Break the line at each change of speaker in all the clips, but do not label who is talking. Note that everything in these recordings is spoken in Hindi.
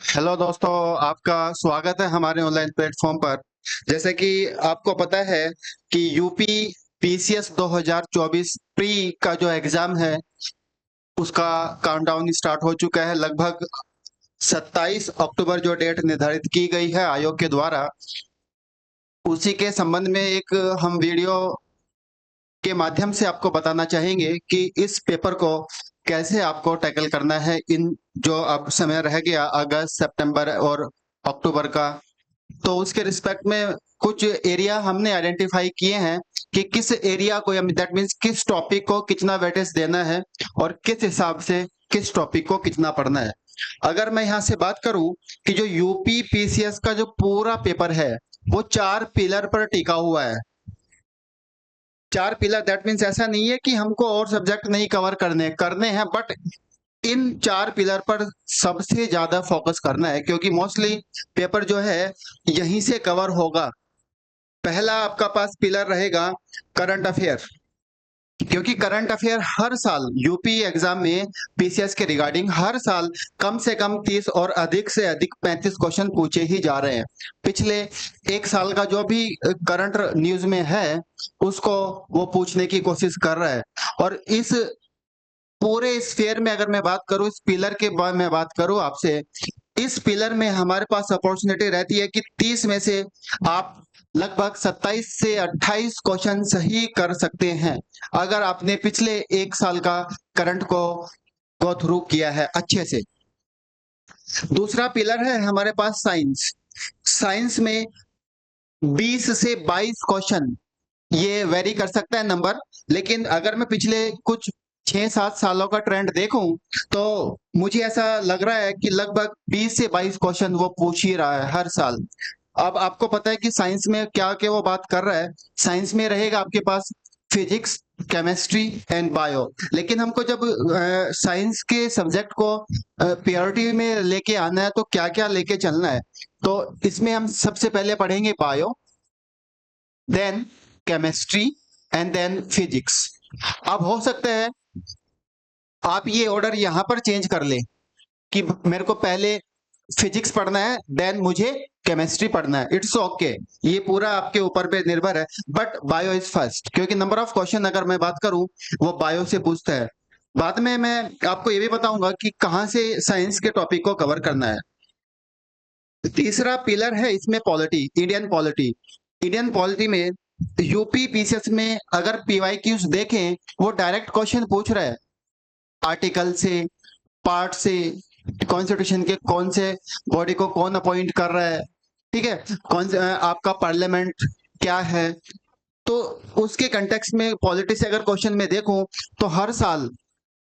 हेलो दोस्तों, आपका स्वागत है हमारे ऑनलाइन प्लेटफॉर्म पर। जैसे कि आपको पता है कि यूपी पीसीएस 2024 प्री का जो एग्जाम है उसका काउंटडाउन स्टार्ट हो चुका है। लगभग 27 अक्टूबर जो डेट निर्धारित की गई है आयोग के द्वारा, उसी के संबंध में एक हम वीडियो के माध्यम से आपको बताना चाहेंगे कि इस पेपर को कैसे आपको टैकल करना है। इन जो अब समय रह गया अगस्त, सितंबर और अक्टूबर का, तो उसके रिस्पेक्ट में कुछ एरिया हमने आइडेंटिफाई किए हैं कि किस एरिया को, दैट मीन्स किस टॉपिक को कितना वेटेज देना है और किस हिसाब से किस टॉपिक को कितना पढ़ना है। अगर मैं यहाँ से बात करूं कि जो यूपी पीसीएस का जो पूरा पेपर है वो 4 पिलर पर टिका हुआ है। 4 पिलर दैट मीन्स ऐसा नहीं है कि हमको और सब्जेक्ट नहीं कवर करने करने हैं, बट इन 4 पिलर पर सबसे ज्यादा फोकस करना है क्योंकि मोस्टली पेपर जो है यहीं से कवर होगा। पहला आपका पास पिलर रहेगा करंट अफेयर, क्योंकि करंट अफेयर हर साल यूपी एग्जाम में पीसीएस के रिगार्डिंग हर साल कम से कम 30 और अधिक से अधिक 35 क्वेश्चन पूछे ही जा रहे हैं। पिछले एक साल का जो भी करंट न्यूज में है उसको वो पूछने की कोशिश कर रहा है। और इस पूरे स्फेयर में अगर मैं बात करूं, इस पिलर के बाद मैं बात करूं आपसे, इस पिलर में हमारे पास अपॉर्चुनिटी रहती है कि 30 में से आप लगभग 27 से 28 क्वेश्चन सही कर सकते हैं अगर आपने पिछले एक साल का करंट को गो थ्रू किया है अच्छे से। दूसरा पिलर है हमारे पास साइंस। साइंस में 20 से 22 क्वेश्चन, ये वेरी कर सकता है नंबर, लेकिन अगर मैं पिछले कुछ 6-7 सालों का ट्रेंड देखूं तो मुझे ऐसा लग रहा है कि लगभग 20 से 22 क्वेश्चन वो पूछ ही रहा है हर साल। अब आपको पता है कि साइंस में क्या क्या वो बात कर रहा है। साइंस में रहेगा आपके पास फिजिक्स, केमिस्ट्री एंड बायो, लेकिन हमको जब साइंस के सब्जेक्ट को प्रायोरिटी में लेके आना है तो क्या क्या लेके चलना है। तो इसमें हम सबसे पहले पढ़ेंगे bio, then chemistry and then physics. अब हो सकता है आप ये ऑर्डर यहां पर चेंज कर ले कि मेरे को पहले फिजिक्स पढ़ना है देन मुझे केमिस्ट्री पढ़ना है। इट्स ओके, ये पूरा आपके ऊपर पे निर्भर है, बट बायो इज फर्स्ट क्योंकि नंबर ऑफ क्वेश्चन अगर मैं बात करूं वो बायो से पूछता है। बाद में मैं आपको ये भी बताऊंगा कि कहां से साइंस के टॉपिक को कवर करना है। तीसरा पिलर है इसमें polity, Indian polity. Indian polity में यूपी पीसीएस में अगर पीवाईक्यूज देखें वो डायरेक्ट क्वेश्चन पूछ रहा है आर्टिकल से, पार्ट से, कॉन्स्टिट्यूशन के कौन से बॉडी को कौन अपॉइंट कर रहा है, ठीक है, कौन से आपका पार्लियामेंट क्या है। तो उसके कंटेक्स्ट में पॉलिटी से अगर क्वेश्चन में देखूं तो हर साल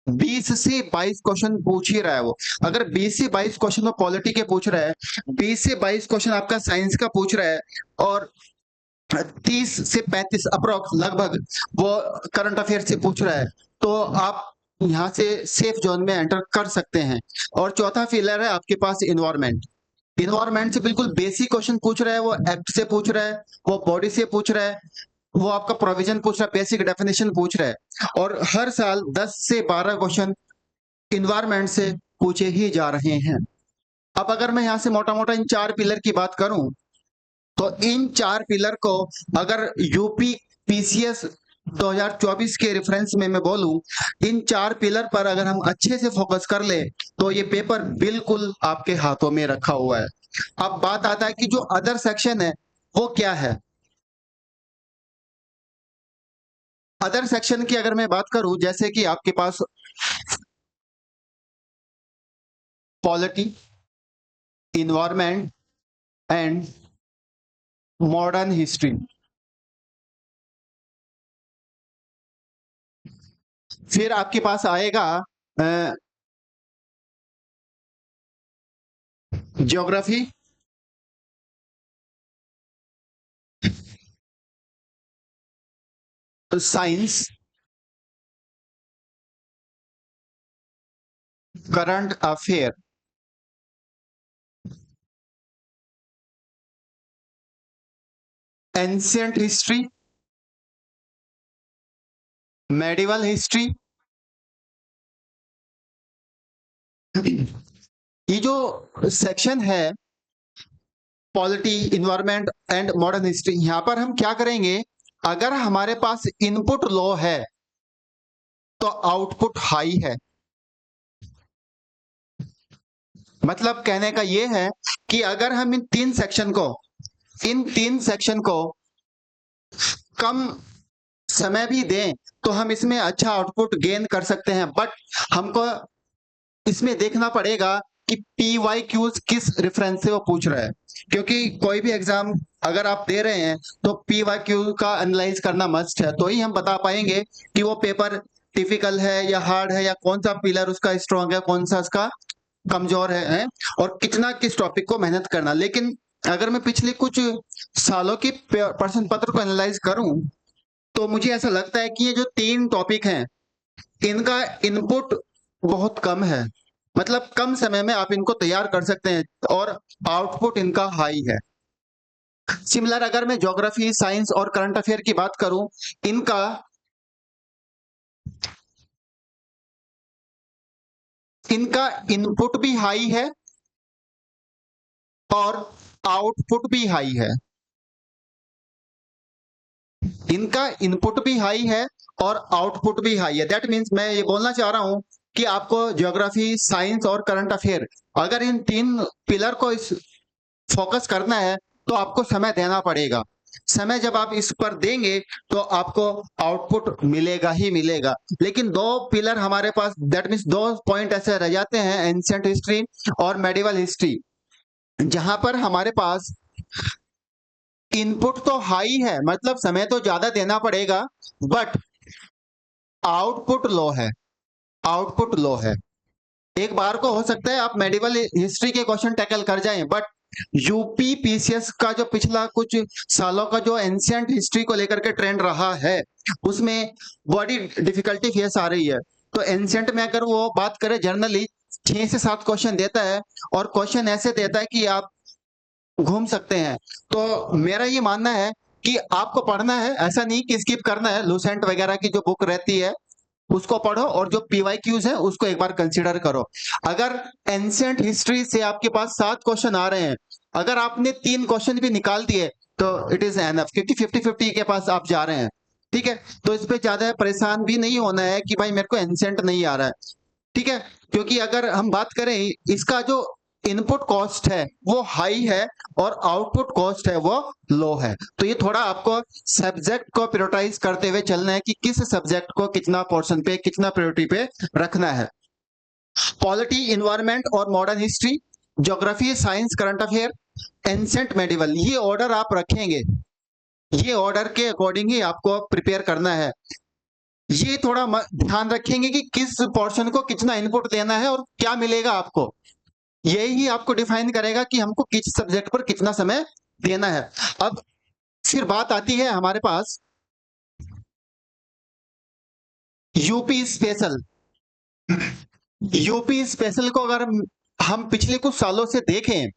20 से 22 क्वेश्चन पूछ ही रहा है वो। अगर 20 से 22 क्वेश्चन वो पॉलिटी के पूछ रहा है, 20 से 22 क्वेश्चन आपका साइंस का पूछ रहा है और 30 से 35 अप्रोक्स लगभग वो करंट अफेयर से पूछ रहा है, तो आप यहाँ से सेफ जोन में एंटर कर सकते हैं। और चौथा फिलर है आपके पास इन्वायरमेंट। इन्वायरमेंट से बिल्कुल बेसिक क्वेश्चन पूछ रहा है, वो एक्ट से पूछ रहा है, वो बॉडी से पूछ रहा है, वो आपका प्रोविजन पूछ रहा है, बेसिक डेफिनेशन पूछ रहा है। और हर साल 10 से 12 क्वेश्चन इन्वायरमेंट से पूछे ही जा रहे हैं। अब अगर मैं यहाँ से मोटा मोटा इन 4 पिलर की बात करूं तो इन 4 पिलर को अगर यूपी पीसीएस 2024 के रेफरेंस में मैं बोलूं, इन 4 पिलर पर अगर हम अच्छे से फोकस कर ले तो ये पेपर बिल्कुल आपके हाथों में रखा हुआ है। अब बात आता है कि जो अदर सेक्शन है वो क्या है। अदर सेक्शन की अगर मैं बात करूं, जैसे कि आपके पास polity, environment and modern history. फिर आपके पास आएगा geography, science, current affair, ancient history, medieval history, ये जो सेक्शन है polity, environment and modern history, यहां पर हम क्या करेंगे, अगर हमारे पास इनपुट लो है तो आउटपुट हाई है। मतलब कहने का यह है कि अगर हम इन तीन सेक्शन को कम समय भी दें तो हम इसमें अच्छा आउटपुट गेन कर सकते हैं, बट हमको इसमें देखना पड़ेगा कि पी वाई क्यूज किस रेफरेंस से वो पूछ रहा है, क्योंकि कोई भी एग्जाम अगर आप दे रहे हैं तो पी वाई क्यू का एनालाइज करना मस्ट है, तो ही हम बता पाएंगे कि वो पेपर टिपिकल है या हार्ड है, या कौन सा पिलर उसका स्ट्रांग है, कौन सा उसका कमजोर है, और कितना किस टॉपिक को मेहनत करना। लेकिन अगर मैं पिछले कुछ सालों की प्रश्न पत्र को एनालाइज करूं तो मुझे ऐसा लगता है कि ये जो तीन टॉपिक हैं इनका इनपुट बहुत कम है, मतलब कम समय में आप इनको तैयार कर सकते हैं और आउटपुट इनका हाई है। सिमिलर अगर मैं ज्योग्राफी, साइंस और करंट अफेयर की बात करूं, इनका इनका इनपुट भी हाई है और आउटपुट भी हाई है। इनका इनपुट भी हाई है और आउटपुट भी हाई है। दैट मीन्स मैं ये बोलना चाह रहा हूं कि आपको ज्योग्राफी, साइंस और करंट अफेयर, अगर इन तीन पिलर को इस फोकस करना है तो आपको समय देना पड़ेगा। समय जब आप इस पर देंगे तो आपको आउटपुट मिलेगा ही मिलेगा। लेकिन दो पिलर हमारे पास, दैट मीन्स दो पॉइंट ऐसे रह जाते हैं, एंशिएंट हिस्ट्री और मेडिवल हिस्ट्री, जहां पर हमारे पास इनपुट तो हाई है, मतलब समय तो ज्यादा देना पड़ेगा, बट आउटपुट लो है। आउटपुट लो है। एक बार को हो सकता है आप मेडिवल हिस्ट्री के क्वेश्चन टैकल कर जाएं, बट यूपी पीसीएस का जो पिछला कुछ सालों का जो एंशिएंट हिस्ट्री को लेकर के ट्रेंड रहा है उसमें बड़ी डिफिकल्टी फेस आ रही है। तो एंशिएंट में अगर वो बात करें जनरली 6 से 7 क्वेश्चन देता है, और क्वेश्चन ऐसे देता है कि आप घूम सकते हैं। तो मेरा ये मानना है कि आपको पढ़ना है, ऐसा नहीं कि स्किप करना है। लूसेंट वगैरह की जो बुक रहती है उसको पढ़ो और जो पीवाईक्यूज है उसको एक बार कंसीडर करो। अगर एंशिएंट हिस्ट्री से आपके पास 7 क्वेश्चन आ रहे हैं, अगर आपने 3 क्वेश्चन भी निकाल दिए तो इट इज एनफ, क्योंकि 50-50 के पास आप जा रहे हैं। ठीक है, तो इस पे ज्यादा परेशान भी नहीं होना है कि भाई मेरे को एंशिएंट नहीं आ रहा है। ठीक है, क्योंकि अगर हम बात करें, इसका जो इनपुट कॉस्ट है वो हाई है और आउटपुट कॉस्ट है वो लो है। तो ये थोड़ा आपको सब्जेक्ट को प्रायोरिटाइज करते हुए चलना है कि किस सब्जेक्ट को कितना पोर्शन पे, कितना प्रायोरिटी पे रखना है। पॉलिटी, इन्वायरमेंट और modern history, geography, science, current affair, ancient, medieval, ये ऑर्डर आप रखेंगे। ये ऑर्डर के अकॉर्डिंग ही आपको प्रिपेयर करना है। ये थोड़ा ध्यान रखेंगे कि किस पोर्शन को कितना इनपुट देना है और क्या मिलेगा आपको। यही आपको डिफाइन करेगा कि हमको किस सब्जेक्ट पर कितना समय देना है। अब फिर बात आती है हमारे पास यूपी स्पेशल। यूपी स्पेशल को अगर हम पिछले कुछ सालों से देखें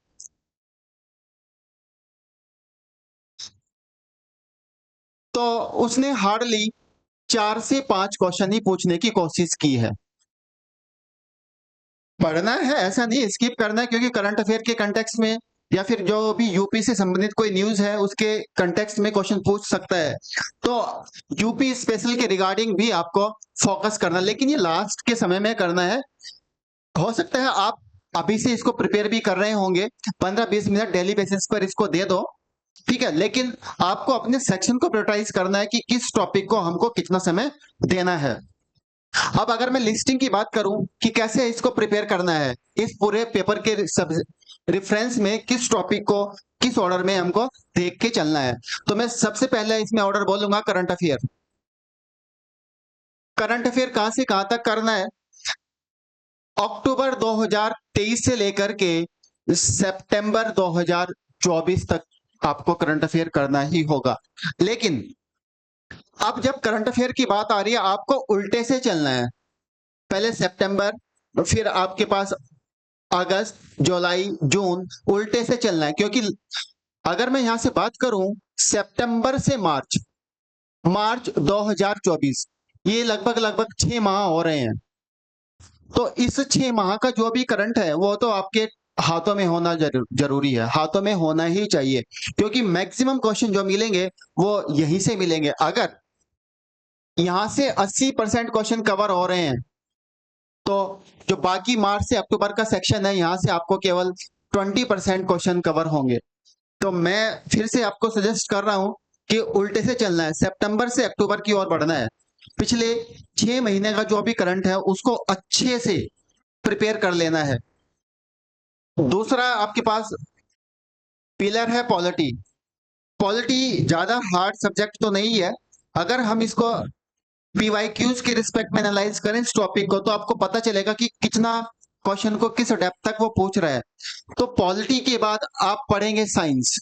तो उसने हार्डली 4 से 5 क्वेश्चन ही पूछने की कोशिश की है। पढ़ना है ऐसा नहीं, स्किप करना है, क्योंकि करंट अफेयर के कंटेक्स्ट में या फिर जो भी यूपी से संबंधित कोई न्यूज है उसके कंटेक्स्ट में क्वेश्चन पूछ सकता है। तो यूपी स्पेशल के रिगार्डिंग भी आपको फोकस करना, लेकिन ये लास्ट के समय में करना है। हो सकता है आप अभी से इसको प्रिपेयर भी कर रहे होंगे, 15-20 मिनट डेली बेसिस पर इसको दे दो। ठीक है, लेकिन आपको अपने सेक्शन को प्रायोरिटाइज करना है कि किस टॉपिक को हमको कितना समय देना है। अब अगर मैं लिस्टिंग की बात करूं कि कैसे इसको प्रिपेयर करना है, इस पूरे पेपर के सब रेफरेंस में किस टॉपिक को किस ऑर्डर में हमको देख के चलना है, तो मैं सबसे पहले इसमें ऑर्डर बोलूंगा करंट अफेयर। करंट अफेयर कहां से कहां तक करना है? अक्टूबर 2023 से लेकर के सितंबर 2024 तक आपको करंट अफेयर करना ही होगा। लेकिन अब जब करंट अफेयर की बात आ रही है, आपको उल्टे से चलना है। पहले सितंबर, फिर आपके पास अगस्त, जुलाई, जून, उल्टे से चलना है। क्योंकि अगर मैं यहां से बात करूं सितंबर से मार्च, मार्च 2024, ये लगभग लगभग 6 माह हो रहे हैं। तो इस 6 माह का जो भी करंट है वो तो आपके हाथों में होना जरूरी है, हाथों में होना ही चाहिए, क्योंकि मैक्सिमम क्वेश्चन जो मिलेंगे वो यहीं से मिलेंगे। अगर यहां से 80% क्वेश्चन कवर हो रहे हैं तो जो बाकी मार्च से अक्टूबर का सेक्शन है यहां से आपको केवल 20% क्वेश्चन कवर होंगे। तो मैं फिर से आपको सजेस्ट कर रहा हूं कि उल्टे से चलना है, सितंबर से अक्टूबर की ओर बढ़ना है। पिछले 6 महीने का जो भी करंट है उसको अच्छे से प्रिपेयर कर लेना है। दूसरा आपके पास पिलर है पॉलिटी। पॉलिटी ज्यादा हार्ड सब्जेक्ट तो नहीं है। अगर हम इसको पीवाईक्यूज के रिस्पेक्ट में एनालाइज करें इस टॉपिक को तो आपको पता चलेगा कि कितना क्वेश्चन को किस डेप्थ तक वो पूछ रहा है। तो पॉलिटी के बाद आप पढ़ेंगे साइंस।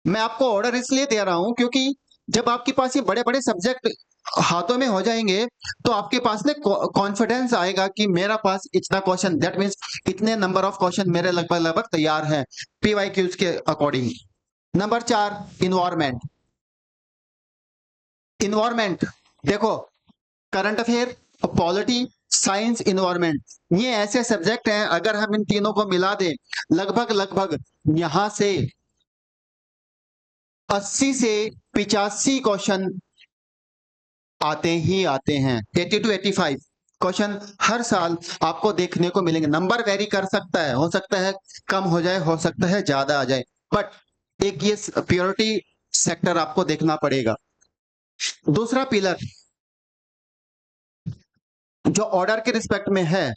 मैं आपको ऑर्डर इसलिए दे रहा हूं क्योंकि जब आपके पास ये बड़े बड़े सब्जेक्ट हाथों में हो जाएंगे तो आपके पास में कॉन्फिडेंस आएगा कि मेरा पास इतना क्वेश्चन, दैट मींस इतने नंबर ऑफ क्वेश्चन मेरे लगभग लगभग तैयार हैं पीवाईक्यूज के अकॉर्डिंग। Number 4, environment. इन्वायरमेंट देखो, current affair, polity, science, environment, ये ऐसे सब्जेक्ट हैं अगर हम इन तीनों को मिला दें लगभग लगभग यहां से 80 से 85 क्वेश्चन आते ही आते हैं। 80 to 85 क्वेश्चन हर साल आपको देखने को मिलेंगे। नंबर वेरी कर सकता है, हो सकता है कम हो जाए, हो सकता है ज्यादा आ जाए, बट एक ये प्योरिटी सेक्टर आपको देखना पड़ेगा। दूसरा पिलर जो ऑर्डर के रिस्पेक्ट में है,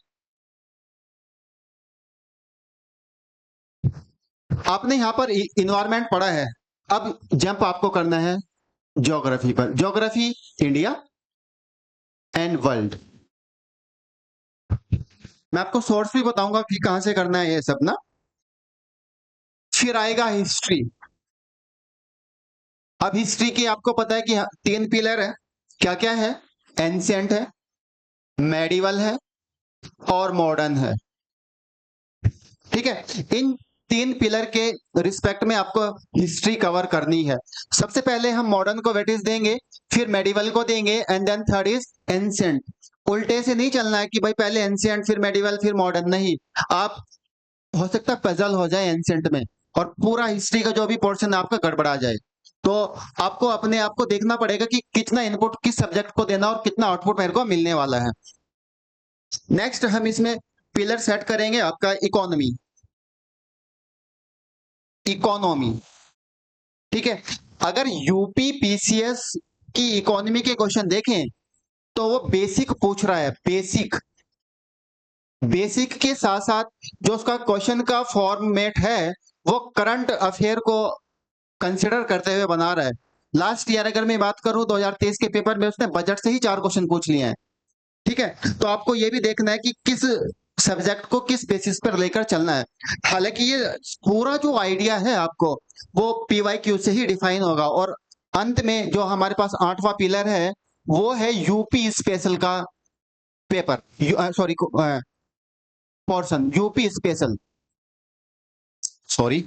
आपने यहां पर इन्वायरमेंट पढ़ा है, अब जंप आपको करना है ज्योग्राफी पर। Geography, India and world. मैं आपको सोर्स भी बताऊंगा कि कहां से करना है ये सब ना। फिर आएगा हिस्ट्री। अब हिस्ट्री की आपको पता है कि 3 पिलर है। क्या क्या है? एंशिएंट है, मेडिवल है और मॉडर्न है। ठीक है, इन 3 पिलर के रिस्पेक्ट में आपको हिस्ट्री कवर करनी है। सबसे पहले हम मॉडर्न को वेटेज देंगे, फिर मेडिवल को देंगे and then third is ancient. उल्टे से नहीं चलना है कि भाई पहले एंशिएंट फिर मेडिवल फिर मॉडर्न, नहीं। आप, हो सकता है पजल हो जाए एंशिएंट में और पूरा हिस्ट्री का जो भी पोर्शन है आपका गड़बड़ा जाए। तो आपको अपने आप को देखना पड़ेगा कि कितना इनपुट किस सब्जेक्ट को देना और कितना आउटपुट मेरे को मिलने वाला है। नेक्स्ट हम इसमें पिलर सेट करेंगे आपका इकोनॉमी। इकोनॉमी, ठीक है। अगर यूपी पीसीएस की इकोनॉमी के क्वेश्चन देखें तो वो बेसिक पूछ रहा है, बेसिक। बेसिक के साथ साथ जो उसका क्वेश्चन का फॉर्मेट है वो करंट अफेयर को कंसिडर करते हुए बना रहा है। लास्ट ईयर अगर मैं बात करूं 2023 के पेपर में उसने बजट से ही 4 क्वेश्चन पूछ लिए हैं। ठीक है, तो आपको ये भी देखना है कि किस सब्जेक्ट को किस बेसिस पर लेकर चलना है। हालांकि ये पूरा जो आइडिया है आपको वो पीवाईक्यू से ही डिफाइन होगा। और अंत में जो हमारे पास 8वां पिलर है वो है यूपी स्पेशल का paper, sorry portion, UP special, sorry,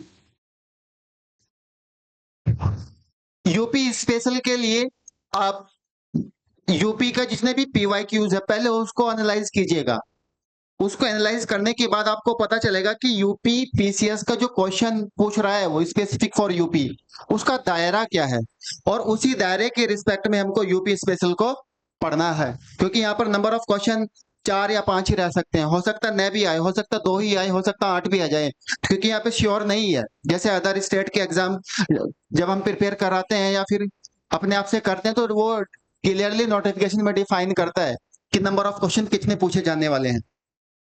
UP special के लिए आप यूपी का जितने भी पीवाईक्यूज है पहले उसको एनालाइज कीजिएगा। उसको एनालाइज करने के बाद आपको पता चलेगा कि यूपी पीसीएस का जो क्वेश्चन पूछ रहा है वो स्पेसिफिक फॉर यूपी, उसका दायरा क्या है, और उसी दायरे के रिस्पेक्ट में हमको यूपी स्पेशल को पढ़ना है। क्योंकि यहाँ पर नंबर ऑफ क्वेश्चन 4 या 5 ही रह सकते हैं, हो सकता है न भी आए, हो सकता है 2 ही आए, हो सकता है 8 भी आ जाए, क्योंकि यहाँ पे श्योर नहीं है। जैसे अदर स्टेट के एग्जाम जब हम प्रिपेयर कराते हैं या फिर अपने आप से करते हैं तो वो क्लियरली नोटिफिकेशन में डिफाइन करता है कि नंबर ऑफ क्वेश्चन कितने पूछे जाने वाले हैं,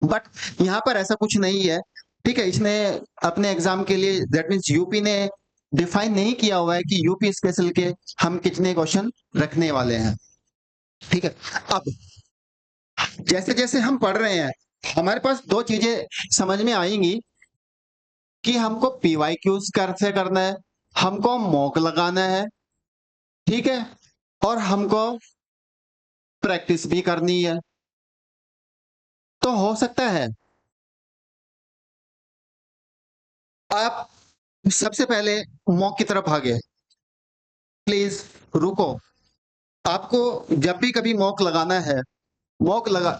बट यहाँ पर ऐसा कुछ नहीं है। ठीक है, इसने अपने एग्जाम के लिए, दैट मीन्स यूपी ने डिफाइन नहीं किया हुआ है कि यूपी स्पेशल के हम कितने क्वेश्चन रखने वाले हैं। ठीक है, अब जैसे जैसे हम पढ़ रहे हैं हमारे पास 2 चीजें समझ में आएंगी कि हमको पीवाईक्यूज कैसे करना है, हमको मॉक लगाना है, ठीक है, और हमको प्रैक्टिस भी करनी है। तो हो सकता है आप सबसे पहले मॉक की तरफ भागे। प्लीज रुको। आपको जब भी कभी मॉक लगाना है, मॉक लगा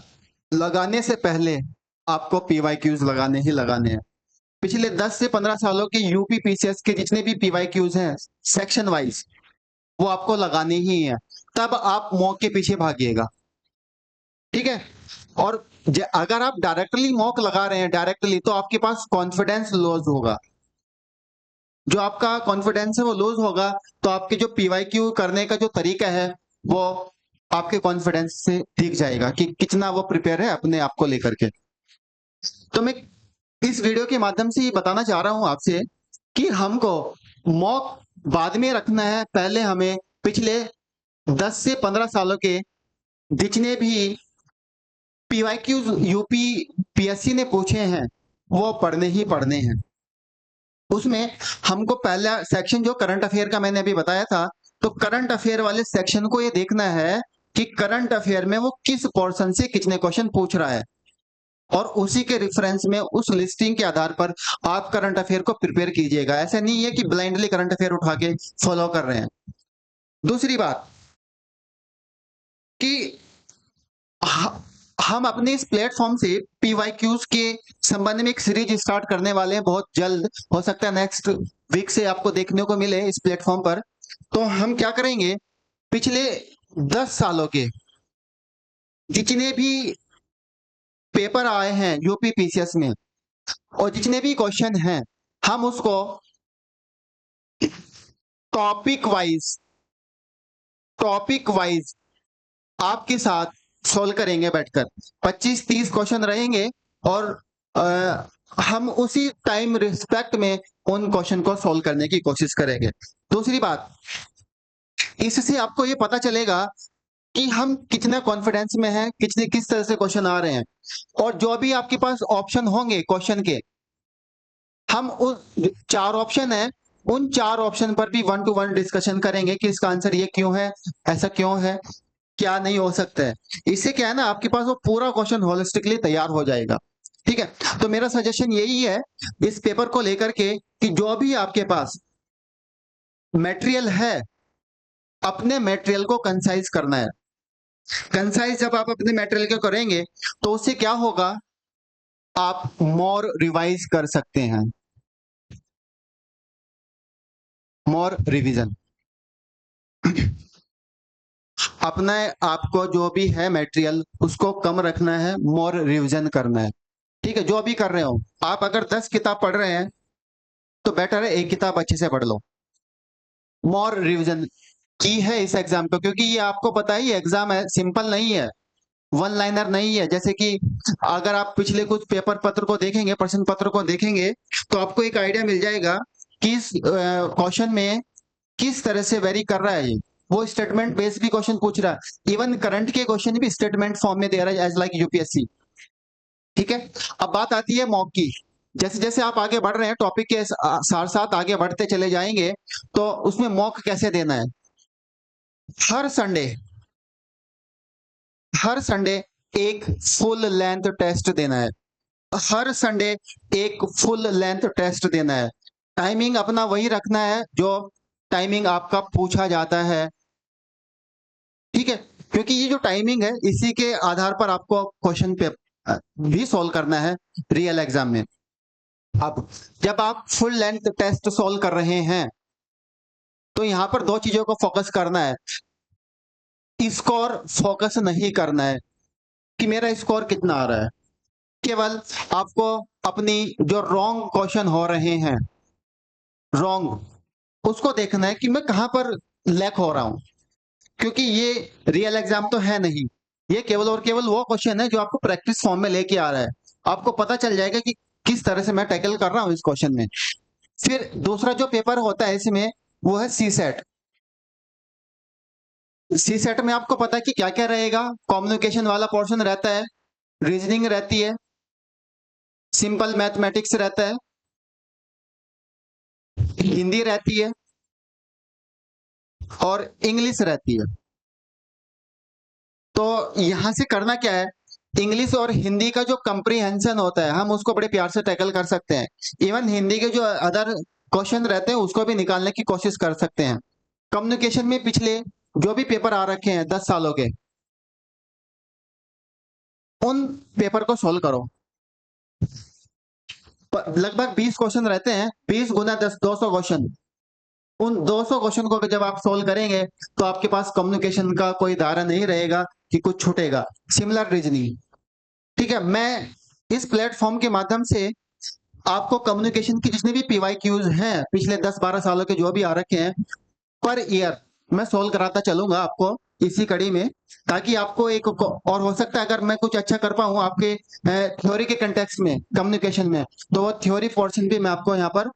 लगाने से पहले आपको पीवाईक्यूज लगाने ही लगाने हैं। पिछले 10 से 15 सालों के यूपी पीसीएस के जितने भी पीवाईक्यूज हैं सेक्शन वाइज, वो आपको लगाने ही है, तब आप मॉक के पीछे भागिएगा। ठीक है। और अगर आप डायरेक्टली मॉक लगा रहे हैं डायरेक्टली, तो आपके पास कॉन्फिडेंस लॉस होगा। जो आपका कॉन्फिडेंस है वो लूज होगा, तो आपके जो पीवाईक्यू करने का जो तरीका है वो आपके कॉन्फिडेंस से दिख जाएगा कि कितना वो प्रिपेयर है अपने आप को लेकर के। तो मैं इस वीडियो के माध्यम से ये बताना चाह रहा हूं आपसे कि हमको मॉक बाद में रखना है, पहले हमें पिछले 10 से 15 सालों के जितने भी पीवाईक्यूज यूपी पीएससी ने पूछे हैं वो पढ़ने ही पढ़ने हैं। उसमें हमको पहला सेक्शन जो करंट अफेयर का मैंने अभी बताया था, तो करंट अफेयर वाले सेक्शन को ये देखना है कि करंट अफेयर में वो किस पोर्शन से कितने क्वेश्चन पूछ रहा है, और उसी के रेफरेंस में उस लिस्टिंग के आधार पर आप करंट अफेयर को प्रिपेयर कीजिएगा। ऐसा नहीं है कि ब्लाइंडली करंट अफेयर उठा के फॉलो कर रहे हैं। दूसरी बात कि हम अपने इस प्लेटफॉर्म से पीवाईक्यूज के संबंध में एक सीरीज स्टार्ट करने वाले हैं बहुत जल्द, हो सकता है नेक्स्ट वीक से आपको देखने को मिले इस प्लेटफॉर्म पर। तो हम क्या करेंगे, पिछले 10 सालों के जितने भी पेपर आए हैं यूपी पीसीएस में और जितने भी क्वेश्चन हैं, हम उसको टॉपिक वाइज आपके साथ सोल्व करेंगे बैठकर। 25-30 क्वेश्चन रहेंगे और हम उसी टाइम रिस्पेक्ट में उन क्वेश्चन को सोल्व करने की कोशिश करेंगे। दूसरी बात, इससे आपको ये पता चलेगा कि हम कितना कॉन्फिडेंस में हैं, कितने किस तरह से क्वेश्चन आ रहे हैं, और जो भी आपके पास ऑप्शन होंगे क्वेश्चन के, हम उन 4 ऑप्शन है, उन 4 ऑप्शन पर भी 1 to 1 डिस्कशन करेंगे कि इसका आंसर ये क्यों है, ऐसा क्यों है, क्या नहीं हो सकता है। इससे क्या है ना, आपके पास वो पूरा क्वेश्चन होलिस्टिकली तैयार हो जाएगा। ठीक है। तो मेरा सजेशन यही है इस पेपर को लेकर के कि जो भी आपके पास मटेरियल है, अपने मटेरियल को कंसाइज करना है। कंसाइज जब आप अपने मटेरियल को करेंगे तो उससे क्या होगा, आप मोर रिवाइज कर सकते हैं, मोर रिवीजन। अपना आपको जो भी है मटेरियल उसको कम रखना है, मोर रिवीजन करना है। ठीक है। जो भी कर रहे हो आप, अगर 10 किताब पढ़ रहे हैं तो बेटर है एक किताब अच्छे से पढ़ लो। मोर रिवीजन की है इस एग्जाम को, क्योंकि ये आपको पता ही एग्जाम है, सिंपल नहीं है, वन लाइनर नहीं है। जैसे कि अगर आप पिछले कुछ पेपर पत्र को देखेंगे, प्रश्न पत्र को देखेंगे, तो आपको एक आइडिया मिल जाएगा कि इस क्वेश्चन में किस तरह से वेरी कर रहा है। ये वो स्टेटमेंट बेस्ड भी क्वेश्चन पूछ रहा है, इवन करंट के क्वेश्चन भी स्टेटमेंट फॉर्म में दे रहा है एज लाइक यूपीएससी। ठीक है। अब बात आती है मॉक की। जैसे जैसे आप आगे बढ़ रहे हैं टॉपिक के साथ साथ आगे बढ़ते चले जाएंगे, तो उसमें मॉक कैसे देना है। हर संडे एक फुल लेंथ टेस्ट देना है। हर संडे एक फुल लेंथ टेस्ट देना है। टाइमिंग अपना वही रखना है जो टाइमिंग आपका पूछा जाता है। ठीक है। क्योंकि ये जो टाइमिंग है इसी के आधार पर आपको क्वेश्चन पे भी सॉल्व करना है रियल एग्जाम में। अब जब आप फुल लेंथ टेस्ट सॉल्व कर रहे हैं तो यहां पर 2 चीजों को फोकस करना है। स्कोर फोकस नहीं करना है कि मेरा स्कोर कितना आ रहा है, केवल आपको अपनी जो रॉन्ग क्वेश्चन हो रहे हैं, रॉन्ग, उसको देखना है कि मैं कहां पर लैक हो रहा हूं। क्योंकि ये रियल एग्जाम तो है नहीं, ये केवल और केवल वो क्वेश्चन है जो आपको प्रैक्टिस फॉर्म में लेके आ रहा है। आपको पता चल जाएगा कि किस तरह से मैं टैकल कर रहा हूं इस क्वेश्चन में। फिर दूसरा जो पेपर होता है इसमें, वो है सी सेट। सी सेट में आपको पता है कि क्या क्या रहेगा। कम्युनिकेशन वाला पोर्शन रहता है, रीजनिंग रहती है, सिंपल मैथमेटिक्स रहता है, हिंदी रहती है और इंग्लिश रहती है। तो यहां से करना क्या है, इंग्लिश और हिंदी का जो कंप्रीहेंशन होता है हम उसको बड़े प्यार से टैकल कर सकते हैं। इवन हिंदी के जो अदर क्वेश्चन रहते हैं उसको भी निकालने की कोशिश कर सकते हैं। कम्युनिकेशन में पिछले जो भी पेपर आ रखे हैं 10 सालों के, उन पेपर को सोल्व करो। लगभग 20 क्वेश्चन रहते हैं, 20 गुना 10, 200 क्वेश्चन। उन 200 क्वेश्चन को जब आप सोल्व करेंगे तो आपके पास कम्युनिकेशन का कोई दायरा नहीं रहेगा कि कुछ छूटेगा। सिमिलर रीजनिंग, ठीक है। मैं इस प्लेटफॉर्म के माध्यम से आपको कम्युनिकेशन की जितने भी पीवाईक्यूज हैं पिछले 10-12 सालों के जो भी आ रखे हैं पर ईयर मैं सोल्व कराता चलूंगा आपको इसी कड़ी में, ताकि आपको एक और हो सकता है अगर मैं कुछ अच्छा कर पाऊं आपके थ्योरी के कंटेक्स्ट में कम्युनिकेशन में, तो वो थ्योरी पोर्शन भी मैं आपको यहाँ पर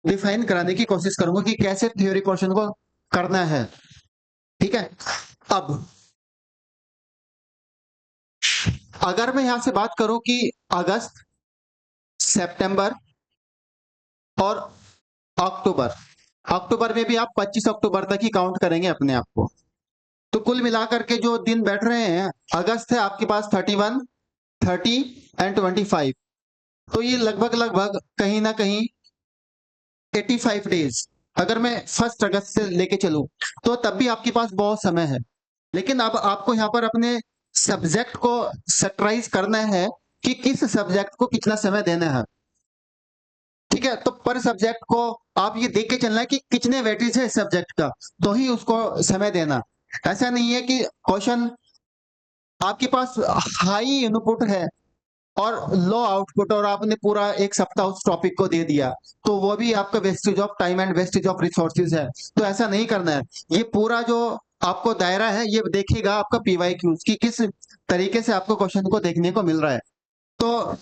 डिफाइन कराने की कोशिश करूंगा कि कैसे थ्योरी पोर्शन को करना है, ठीक है। अब अगर मैं यहां से बात करूं कि अगस्त, सितंबर और अक्टूबर, अक्टूबर में भी आप 25 अक्टूबर तक ही काउंट करेंगे अपने आप को, तो कुल मिलाकर के जो दिन बैठ रहे हैं अगस्त है आपके पास 31, 30 एंड 25, तो ये लगभग लगभग कहीं ना कहीं 85 डेज। अगर मैं 1 अगस्त से लेके चलूं तो तब भी आपके पास बहुत समय है, लेकिन अब आपको यहाँ पर अपने सब्जेक्ट को सेटराइज करना है कि किस सब्जेक्ट को कितना समय देना है, ठीक है। तो पर सब्जेक्ट को आप ये देख के चलना है कि कितने वेटेज है इस सब्जेक्ट का, तो ही उसको समय देना। ऐसा नहीं है कि क्वेश्चन आपके पास हाई इनपुट है और लो आउटपुट और आपने पूरा एक सप्ताह उस टॉपिक को दे दिया, तो वो भी आपका wastage of time and wastage of resources है। तो ऐसा नहीं करना है। ये पूरा जो आपको दायरा है ये देखेगा आपका पीवाईक्यूज की किस तरीके से आपको क्वेश्चन को देखने को मिल रहा है। तो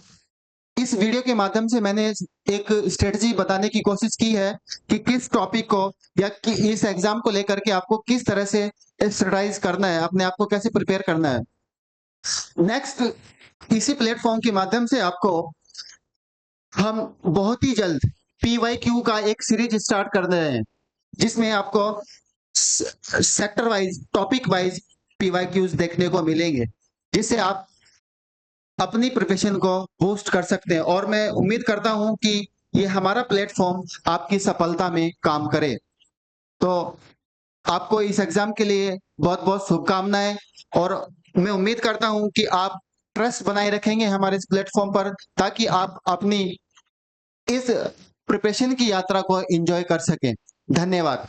इस वीडियो के माध्यम से मैंने एक स्ट्रेटजी बताने की कोशिश की है कि किस टॉपिक को या कि इस एग्जाम को लेकर के आपको किस तरह से स्ट्रेटाइज करना है, अपने आप को कैसे प्रिपेयर करना है। नेक्स्ट, इसी प्लेटफॉर्म के माध्यम से आपको हम बहुत ही जल्द पीवाईक्यू का एक सीरीज स्टार्ट कर रहे हैं, जिसमें आपको sector wise, topic wise PYQs देखने को मिलेंगे, जिससे आप अपनी प्रिपरेशन को बूस्ट कर सकते हैं। और मैं उम्मीद करता हूं कि ये हमारा प्लेटफॉर्म आपकी सफलता में काम करे। तो आपको इस एग्जाम के लिए बहुत बहुत शुभकामनाएं, और मैं उम्मीद करता हूं कि आप ट्रस्ट बनाए रखेंगे हमारे इस प्लेटफॉर्म पर, ताकि आप अपनी इस प्रिपरेशन की यात्रा को एंजॉय कर सकें। धन्यवाद।